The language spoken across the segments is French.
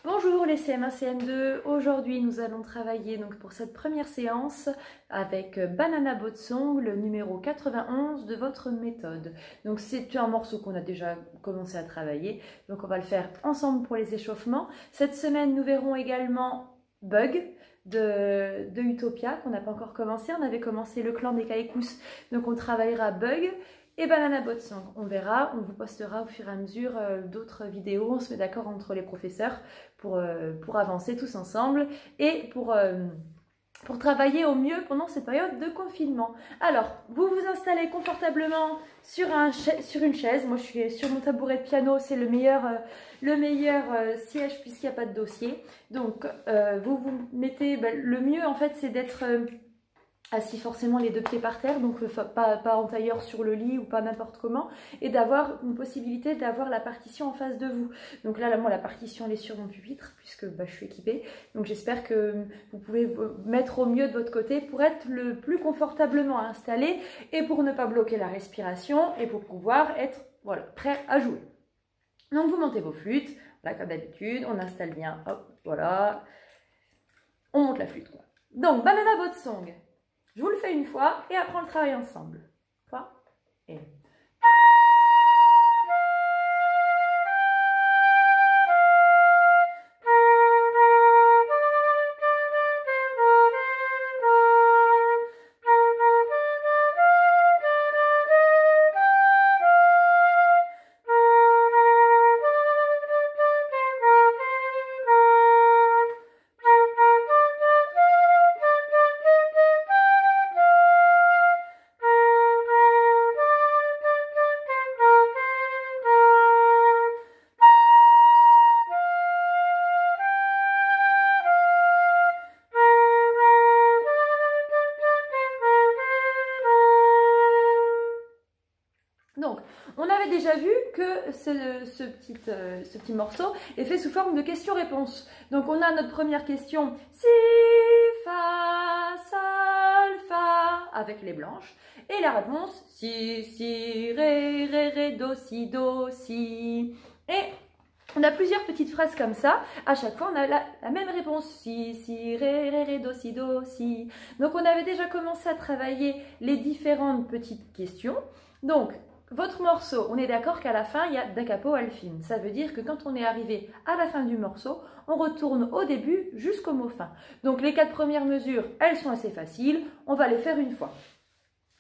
Bonjour les CM1, CM2, aujourd'hui nous allons travailler donc pour cette première séance avec Banana Boat Song, le numéro 91 de votre méthode. Donc c'est un morceau qu'on a déjà commencé à travailler, donc on va le faire ensemble pour les échauffements. Cette semaine nous verrons également Bug de Utopia qu'on n'a pas encore commencé, on avait commencé le clan des Kaikous, donc on travaillera Bug. Et Banana Boat Song, on verra, on vous postera au fur et à mesure d'autres vidéos, on se met d'accord entre les professeurs pour avancer tous ensemble et pour travailler au mieux pendant cette période de confinement. Alors, vous vous installez confortablement sur une chaise, moi je suis sur mon tabouret de piano, c'est le meilleur siège puisqu'il n'y a pas de dossier. Donc, vous vous mettez, le mieux en fait c'est d'être assis forcément les deux pieds par terre, donc pas en tailleur sur le lit ou pas n'importe comment, et d'avoir une possibilité d'avoir la partition en face de vous. Donc là, moi, la partition, elle est sur mon pupitre, puisque je suis équipée. Donc j'espère que vous pouvez vous mettre au mieux de votre côté pour être le plus confortablement installé et pour ne pas bloquer la respiration et pour pouvoir être prêt à jouer. Donc vous montez vos flûtes, là comme d'habitude, on installe bien, hop, voilà, on monte la flûte, quoi. Donc, Banana Boat Song. Je vous le fais une fois et après on le travaille ensemble. 3 et... Donc, on avait déjà vu que ce petit morceau est fait sous forme de question-réponse. Donc, on a notre première question, si, fa, sol, fa, avec les blanches. Et la réponse, si, ré, do, si. Et on a plusieurs petites phrases comme ça. À chaque fois, on a la même réponse. Si, ré, do, si. Donc, on avait déjà commencé à travailler les différentes petites questions. Donc, votre morceau, on est d'accord qu'à la fin, il y a da capo al fin. Ça veut dire que quand on est arrivé à la fin du morceau, on retourne au début jusqu'au mot fin. Donc les 4 premières mesures, elles sont assez faciles. On va les faire une fois.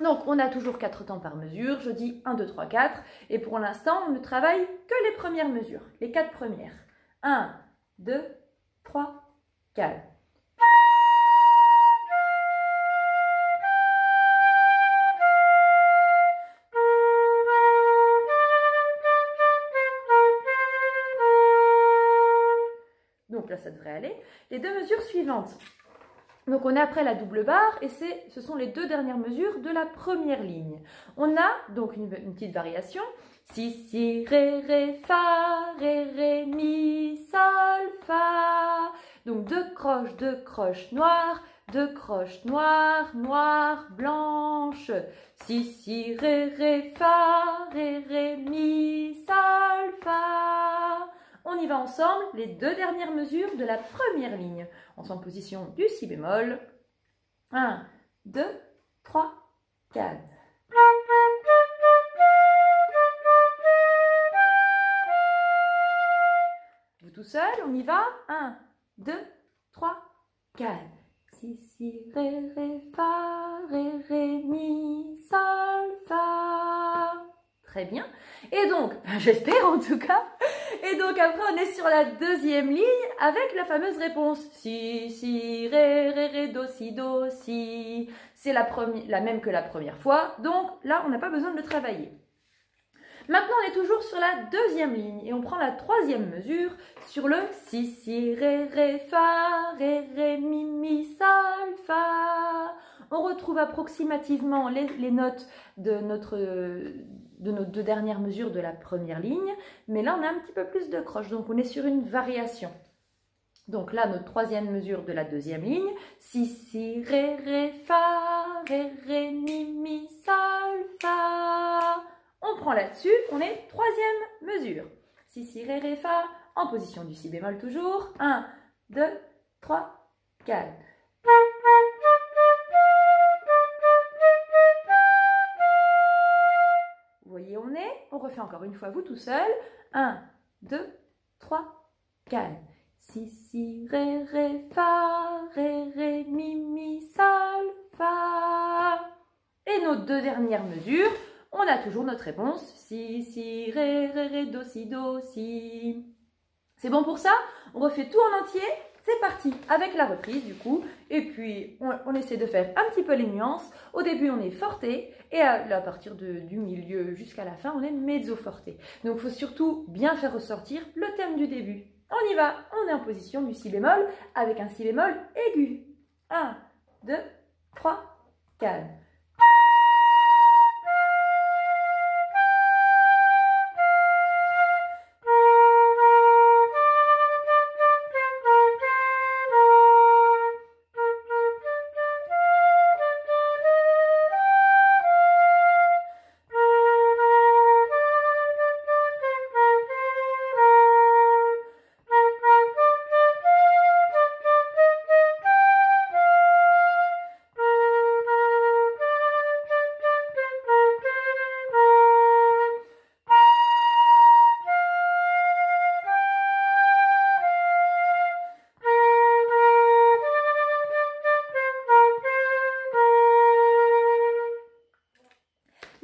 Donc on a toujours 4 temps par mesure. Je dis 1, 2, 3, 4. Et pour l'instant, on ne travaille que les premières mesures. Les 4 premières. 1, 2, 3, 4. Donc là, ça devrait aller. Les 2 mesures suivantes. Donc on est après la double barre et ce sont les 2 dernières mesures de la première ligne. On a donc une petite variation. Si, ré, fa, ré, mi, sol, fa. Donc 2 croches noires, 2 croches noires, blanches. Si, ré, fa, ré, mi, sol, fa. On y va ensemble, les 2 dernières mesures de la première ligne. On est en position du si bémol. 1, 2, 3, 4. Vous tout seul, on y va. 1, 2, 3, 4. Si, ré, fa, ré, mi, sol, fa. Très bien. Et donc, j'espère en tout cas. Et donc après, on est sur la deuxième ligne avec la fameuse réponse. Si, ré, do, si. C'est la même que la première fois. Donc là, on n'a pas besoin de le travailler. Maintenant, on est toujours sur la deuxième ligne et on prend la troisième mesure sur le si, ré, fa, ré, mi, sol, fa. On retrouve approximativement les notes de nos 2 dernières mesures de la première ligne, mais là, on a un petit peu plus de croches, donc on est sur une variation. Donc là, notre troisième mesure de la deuxième ligne, si, ré, fa, ré, mi, sol, fa. On prend là-dessus, on est troisième mesure. Si, ré, fa, en position du si bémol toujours. 1, 2, 3, 4. Vous voyez, on refait encore une fois vous tout seul. 1, 2, 3, 4. Si, si, ré, ré, fa, ré, mi, sol, fa. Et nos deux dernières mesures, on a toujours notre réponse. Si, si, ré, do, si. C'est bon pour ça? On refait tout en entier. C'est parti avec la reprise du coup. Et puis, on essaie de faire un petit peu les nuances. Au début, on est forte. Et à partir du milieu jusqu'à la fin, on est mezzo forte. Donc, il faut surtout bien faire ressortir le thème du début. On y va. On est en position du si bémol avec un si bémol aigu. 1, 2, 3, 4.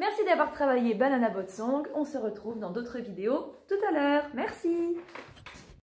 Merci d'avoir travaillé Banana Boat Song. On se retrouve dans d'autres vidéos tout à l'heure. Merci.